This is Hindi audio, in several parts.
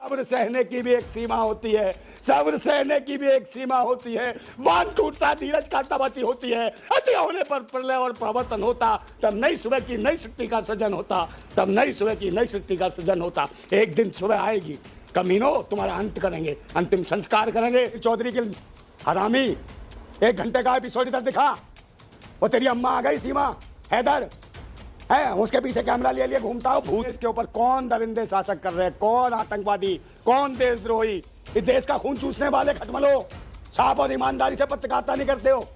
सब्र सहने की भी एक सीमा होती है, सब्र सहने की भी एक सीमा होती है। बांध टूटता धीरज का तबती होती है। अति होने पर प्रलय और प्रवर्तन होता, तब नई सुबह की नई सृष्टि का सृजन होता, तब नई सुबह की नई सृष्टि का सृजन होता। एक दिन सुबह आएगी, कमीनों तुम्हारा अंत करेंगे, अंतिम संस्कार करेंगे। चौधरी के हरामी 1 घंटे का एपिसोड इधर दिखा। वो तेरी अम्मा आ गई सीमा हैदर है, उसके पीछे कैमरा ले लिए घूमता हो। भूत इसके ऊपर कौन दरिंदे शासक कर रहे हैं, कौन आतंकवादी, कौन देशद्रोही। इस देश का खून चूसने वाले खटमलो, साफ और ईमानदारी से पत्रकारिता नहीं करते हो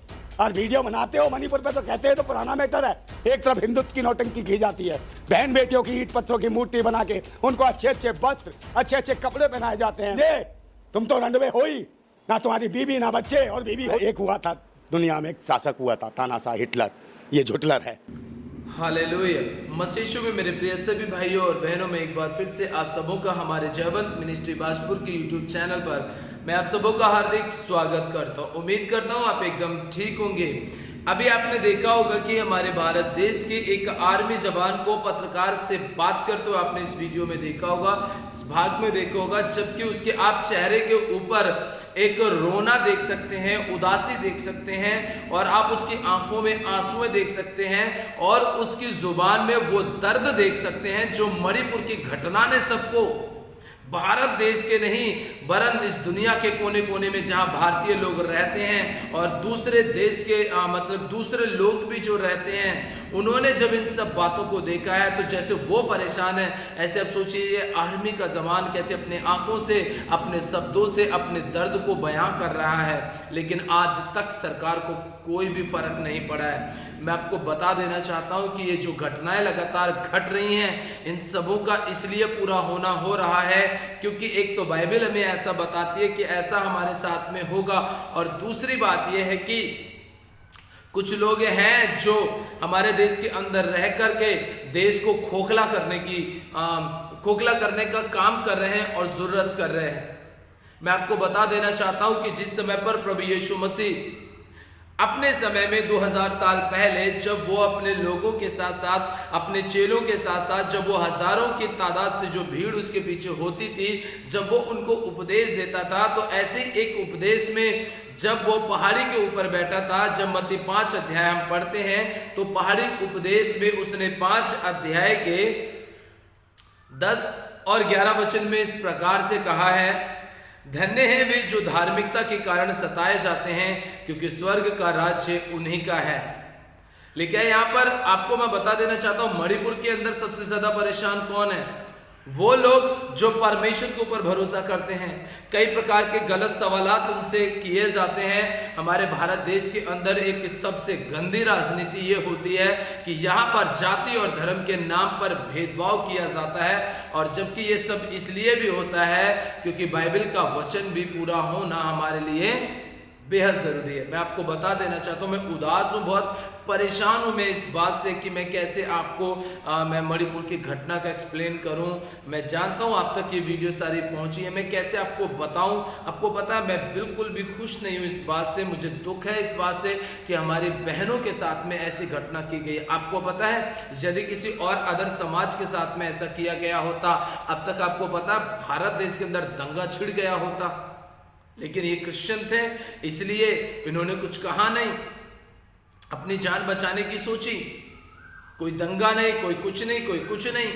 और वीडियो बनाते हो। मणिपुर पे तो कहते हैं तो पुराना मैटर है। एक तरफ हिंदुत्व की नौटंकी की जाती है, बहन बेटियों की ईंट पत्थरों की मूर्ति बना के उनको अच्छे अच्छे वस्त्र, अच्छे अच्छे कपड़े पहनाए जाते हैं। ये तुम तो रंडवे हो ही ना, तुम्हारी बीवी ना बच्चे। और बीवी एक हुआ था दुनिया में, एक शासक हुआ था तानाशाह हिटलर, ये झुटलर है। हालेलुया। मसीह यीशु में मेरे प्रिय सभी भाइयों और बहनों में एक बार फिर से आप सबों का हमारे जयवंत मिनिस्ट्री बाजपुर की यूट्यूब चैनल पर मैं आप सबों का हार्दिक स्वागत करता हूँ। उम्मीद करता हूँ आप एकदम ठीक होंगे। अभी आपने देखा होगा कि हमारे भारत देश के एक आर्मी जवान को पत्रकार से बात करते हुए आपने इस वीडियो में देखा होगा, इस भाग में देखा होगा, जबकि उसके आप चेहरे के ऊपर एक रोना देख सकते हैं, उदासी देख सकते हैं और आप उसकी आंखों में आंसुएं देख सकते हैं और उसकी जुबान में वो दर्द देख सकते हैं जो मणिपुर की घटना ने सबको, भारत देश के नहीं वरन इस दुनिया के कोने कोने में जहां भारतीय लोग रहते हैं और दूसरे देश के मतलब दूसरे लोग भी जो रहते हैं, उन्होंने जब इन सब बातों को देखा है तो जैसे वो परेशान है, ऐसे अब सोचिए ये आर्मी का जवान कैसे अपने आंखों से, अपने शब्दों से अपने दर्द को बयां कर रहा है। लेकिन आज तक सरकार को कोई भी फर्क नहीं पड़ा है। मैं आपको बता देना चाहता हूं कि ये जो घटनाएं लगातार घट रही हैं, इन सबों का इसलिए पूरा होना हो रहा है क्योंकि एक तो बाइबल हमें ऐसा बताती है कि ऐसा हमारे साथ में होगा, और दूसरी बात यह है कि कुछ लोग हैं जो हमारे देश के अंदर रह करके देश को खोखला करने का काम कर रहे हैं और जरूरत कर रहे हैं। मैं आपको बता देना चाहता हूं कि जिस समय पर प्रभु यीशु मसीह अपने समय में 2000 साल पहले जब वो अपने लोगों के साथ साथ, अपने चेलों के साथ साथ, जब वो हजारों की तादाद से जो भीड़ उसके पीछे होती थी, जब वो उनको उपदेश देता था, तो ऐसे एक उपदेश में जब वो पहाड़ी के ऊपर बैठा था, जब मत्ती 5 अध्याय हम पढ़ते हैं तो पहाड़ी उपदेश में उसने 5 अध्याय के 10 और 11 वचन में इस प्रकार से कहा है, धन्य हैं वे जो धार्मिकता के कारण सताए जाते हैं क्योंकि स्वर्ग का राज्य उन्हीं का है। लेकिन यहाँ पर आपको मैं बता देना चाहता हूँ, मणिपुर के अंदर सबसे ज्यादा परेशान कौन है? वो लोग जो परमेश्वर के ऊपर भरोसा करते हैं। कई प्रकार के गलत सवालात उनसे किए जाते हैं। हमारे भारत देश के अंदर एक सबसे गंदी राजनीति ये होती है कि यहाँ पर जाति और धर्म के नाम पर भेदभाव किया जाता है, और जबकि ये सब इसलिए भी होता है क्योंकि बाइबल का वचन भी पूरा होना हमारे लिए बेहद जरूरी है। मैं आपको बता देना चाहता हूँ, मैं उदास हूँ, बहुत परेशान हूँ मैं इस बात से कि मैं कैसे आपको मैं मणिपुर की घटना का एक्सप्लेन करूँ। मैं जानता हूँ आप तक ये वीडियो सारी पहुँची है, मैं कैसे आपको बताऊँ। आपको पता है मैं बिल्कुल भी खुश नहीं हूँ इस बात से, मुझे दुख है इस बात से कि हमारी बहनों के साथ में ऐसी घटना की गई। आपको पता है यदि किसी और अदर समाज के साथ में ऐसा किया गया होता, अब तक आपको पता है भारत देश के अंदर दंगा छिड़ गया होता। लेकिन ये क्रिश्चियन थे इसलिए इन्होंने कुछ कहा नहीं, अपनी जान बचाने की सोची। कोई दंगा नहीं, कोई कुछ नहीं, कोई कुछ नहीं।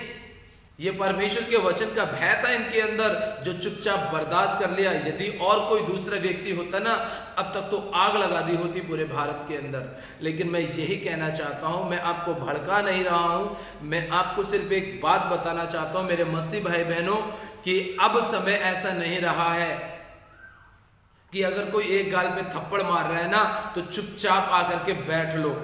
ये परमेश्वर के वचन का भय था इनके अंदर जो चुपचाप बर्दाश्त कर लिया। यदि और कोई दूसरा व्यक्ति होता ना, अब तक तो आग लगा दी होती पूरे भारत के अंदर। लेकिन मैं यही कहना चाहता हूं, मैं आपको भड़का नहीं रहा हूं, मैं आपको सिर्फ एक बात बताना चाहता हूं मेरे मसीह भाई बहनों कि अब समय ऐसा नहीं रहा है कि अगर कोई एक गाल पे थप्पड़ मार रहा है ना तो चुपचाप आकर के बैठ लो,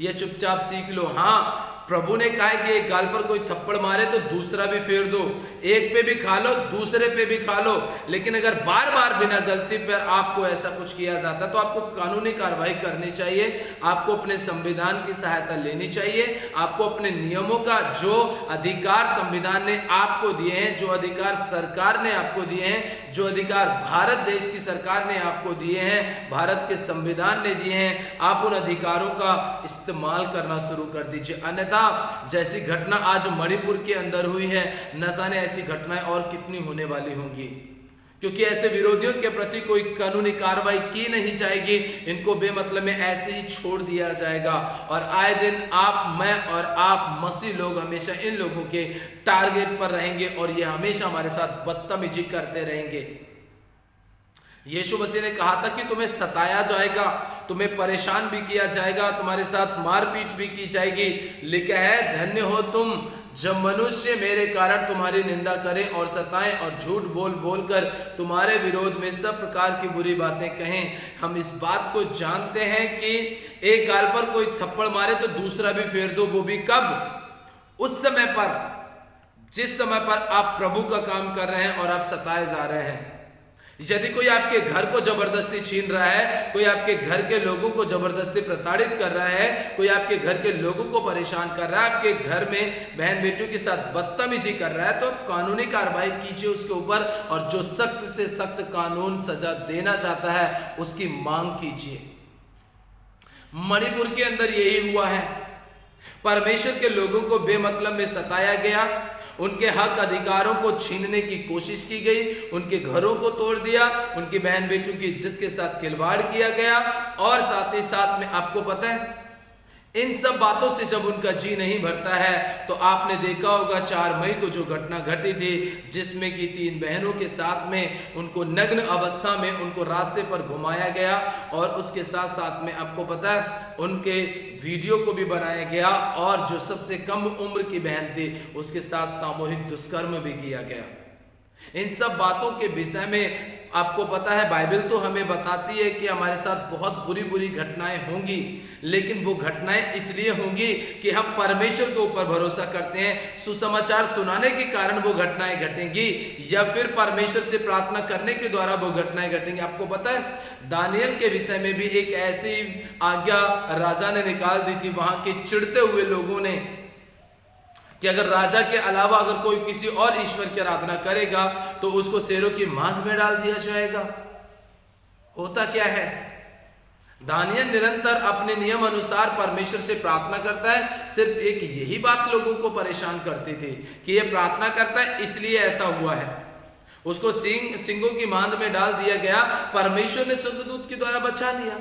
ये चुपचाप सीख लो। हाँ, प्रभु ने कहा है कि एक गाल पर कोई थप्पड़ मारे तो दूसरा भी फेर दो, एक पे भी खा लो, दूसरे पे भी खा लो। लेकिन अगर बार बार बिना गलती पर आपको ऐसा कुछ किया जाता तो आपको कानूनी कार्रवाई करनी चाहिए, आपको अपने संविधान की सहायता लेनी चाहिए, आपको अपने नियमों का जो अधिकार संविधान ने आपको दिए हैं, जो अधिकार सरकार ने आपको दिए हैं, जो अधिकार भारत देश की सरकार ने आपको दिए हैं, भारत के संविधान ने दिए हैं, आप उन अधिकारों का इस्तेमाल करना शुरू कर दीजिए। अन्यथा था। जैसी घटना आज मणिपुर के अंदर हुई है, न जाने ऐसी घटनाएं और कितनी होने वाली होंगी, क्योंकि ऐसे विरोधियों के प्रति कोई कानूनी कार्रवाई की नहीं जाएगी। इनको बेमतलब में ऐसे ही छोड़ दिया जाएगा और आए दिन आप, मैं और आप मसीह लोग हमेशा इन लोगों के टारगेट पर रहेंगे और ये हमेशा हमारे साथ बदतमीजी करते रहेंगे। यीशु मसीह ने कहा था कि तुम्हें सताया जाएगा, तुम्हें परेशान भी किया जाएगा, तुम्हारे साथ मारपीट भी की जाएगी। लिखा है, धन्य हो तुम जब मनुष्य मेरे कारण तुम्हारी निंदा करें और सताएं और झूठ बोल बोल कर तुम्हारे विरोध में सब प्रकार की बुरी बातें कहें। हम इस बात को जानते हैं कि एक गाल पर कोई थप्पड़ मारे तो दूसरा भी फेर दो, वो भी कब? उस समय पर, जिस समय पर आप प्रभु का काम कर रहे हैं और आप सताए जा रहे हैं। यदि कोई आपके घर को जबरदस्ती छीन रहा है, कोई आपके घर के लोगों को जबरदस्ती प्रताड़ित कर रहा है, कोई आपके घर के लोगों को परेशान कर रहा है, आपके घर में बहन बेटियों के साथ बदतमीजी कर रहा है, तो कानूनी कार्रवाई कीजिए उसके ऊपर और जो सख्त से सख्त कानून सजा देना चाहता है उसकी मांग कीजिए। मणिपुर के अंदर यही हुआ है। परमेश्वर के लोगों को बेमतलब में सताया गया, उनके हक अधिकारों को छीनने की कोशिश की गई, उनके घरों को तोड़ दिया, उनकी बहन बेटियों की इज्जत के साथ खिलवाड़ किया गया और साथ ही साथ में आपको पता है इन सब बातों से जब उनका जी नहीं भरता है तो आपने देखा होगा 4 मई को जो घटना घटी थी, जिसमें कि 3 बहनों के साथ में उनको नग्न अवस्था में उनको रास्ते पर घुमाया गया और उसके साथ साथ में आपको पता है उनके वीडियो को भी बनाया गया और जो सबसे कम उम्र की बहन थी उसके साथ सामूहिक दुष्कर्म भी किया गया। इन सब बातों के विषय में आपको पता है बाइबल तो हमें बताती है कि हमारे साथ बहुत बुरी बुरी घटनाएं होंगी, लेकिन वो घटनाएं इसलिए होंगी कि हम परमेश्वर के ऊपर भरोसा करते हैं। सुसमाचार सुनाने के कारण वो घटनाएं घटेंगी या फिर परमेश्वर से प्रार्थना करने के द्वारा वो घटनाएं घटेंगी। आपको पता है दानियल के विषय में भी एक ऐसी आज्ञा राजा ने निकाल दी थी वहां के चिढ़ते हुए लोगों ने कि अगर राजा के अलावा अगर कोई किसी और ईश्वर की आराधना करेगा तो उसको शेरों की मांद में डाल दिया जाएगा। होता क्या है, दानियल निरंतर अपने नियम अनुसार परमेश्वर से प्रार्थना करता है। सिर्फ एक यही बात लोगों को परेशान करती थी कि ये प्रार्थना करता है इसलिए ऐसा हुआ है। उसको सिंगों की मांद में डाल दिया गया, परमेश्वर ने स्वर्गदूत के द्वारा बचा लिया।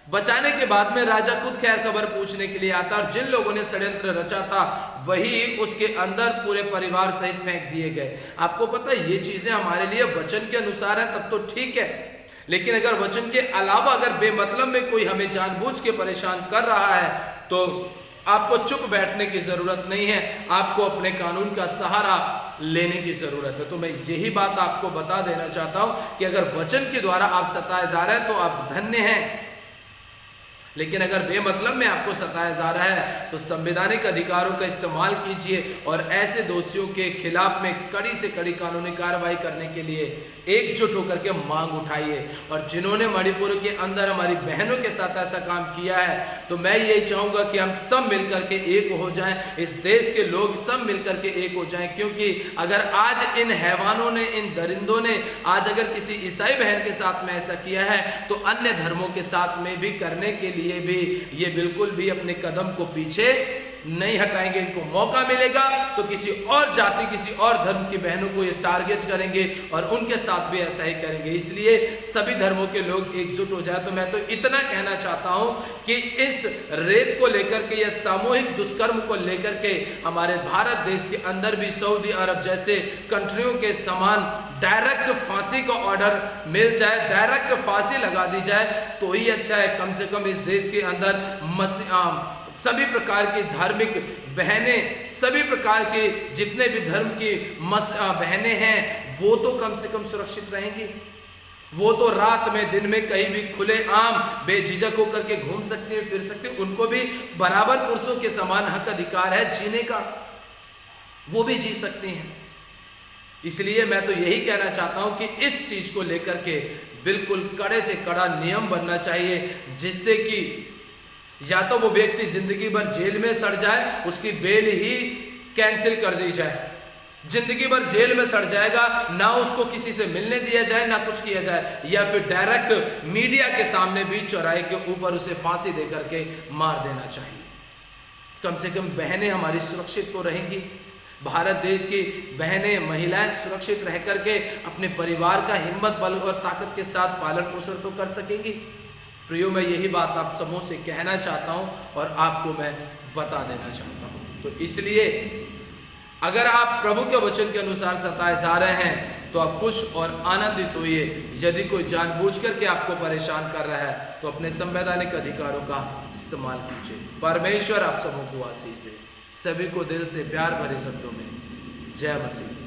बचाने के बाद में राजा खुद खैर खबर पूछने के लिए आता और जिन लोगों ने षड्यंत्र रचा था वही उसके अंदर पूरे परिवार सहित फेंक दिए गए। आपको पता है ये चीजें हमारे लिए वचन के अनुसार है तब तो ठीक है, लेकिन अगर वचन के अलावा अगर बेमतलब में कोई हमें जानबूझ के परेशान कर रहा है तो आपको चुप बैठने की जरूरत नहीं है, आपको अपने कानून का सहारा लेने की जरूरत है। तो मैं यही बात आपको बता देना चाहता हूं कि अगर वचन के द्वारा आप सताए जा रहे हैं तो आप धन्य हैं, लेकिन अगर बेमतलब में आपको सताया जा रहा है तो संवैधानिक अधिकारों का इस्तेमाल कीजिए और ऐसे दोषियों के खिलाफ में कड़ी से कड़ी कानूनी कार्रवाई करने के लिए एकजुट होकर के मांग उठाइए। और जिन्होंने मणिपुर के अंदर हमारी बहनों के साथ ऐसा काम किया है तो मैं यही चाहूंगा कि हम सब मिलकर के एक हो जाएं, इस देश के लोग सब मिलकर के एक हो जाएं, क्योंकि अगर आज इन हैवानों ने, इन दरिंदों ने आज अगर किसी ईसाई बहन के साथ में ऐसा किया है तो अन्य धर्मों के साथ में भी करने के लिए भी ये बिल्कुल भी अपने कदम को पीछे नहीं हटाएंगे। इनको मौका मिलेगा तो किसी और जाति, किसी और धर्म की बहनों को ये टारगेट करेंगे और उनके साथ भी ऐसा ही करेंगे। इसलिए सभी धर्मों के लोग एकजुट हो जाए। तो मैं तो इतना कहना चाहता हूं कि इस रेप को लेकर के या सामूहिक दुष्कर्म को लेकर के हमारे भारत देश के अंदर भी सऊदी अरब जैसे कंट्रियों के समान डायरेक्ट फांसी का ऑर्डर मिल जाए, डायरेक्ट फांसी लगा दी जाए तो ही अच्छा है। कम से कम इस देश के अंदर सभी प्रकार की धार्मिक बहनें, सभी प्रकार के जितने भी धर्म की बहनें हैं वो तो कम से कम सुरक्षित रहेंगी। वो तो रात में दिन में कहीं भी खुले आम बेझिझक होकर के घूम सकती है, फिर सकती है। उनको भी बराबर पुरुषों के समान हक अधिकार है जीने का, वो भी जी सकती हैं। इसलिए मैं तो यही कहना चाहता हूं कि इस चीज को लेकर के बिल्कुल कड़े से कड़ा नियम बनना चाहिए, जिससे कि या तो वो व्यक्ति जिंदगी भर जेल में सड़ जाए, उसकी बेल ही कैंसिल कर दी जाए, जिंदगी भर जेल में सड़ जाएगा, ना उसको किसी से मिलने दिया जाए ना कुछ किया जाए, या फिर डायरेक्ट मीडिया के सामने बीच चौराहे के ऊपर उसे फांसी देकर के मार देना चाहिए। कम से कम बहनें हमारी सुरक्षित तो रहेंगी। भारत देश की बहनें, महिलाएं सुरक्षित रह करके अपने परिवार का हिम्मत, बल और ताकत के साथ पालन पोषण तो कर सकेंगी। प्रियो, मैं यही बात आप समूह से कहना चाहता हूं और आपको मैं बता देना चाहता हूं। तो इसलिए अगर आप प्रभु के वचन के अनुसार सताए जा रहे हैं तो आप खुश और आनंदित होइए। यदि कोई जानबूझ करके आपको परेशान कर रहा है तो अपने संवैधानिक अधिकारों का इस्तेमाल कीजिए। परमेश्वर आप सबों को आशीष दे। सभी को दिल से प्यार भरे शब्दों में जय मसीह।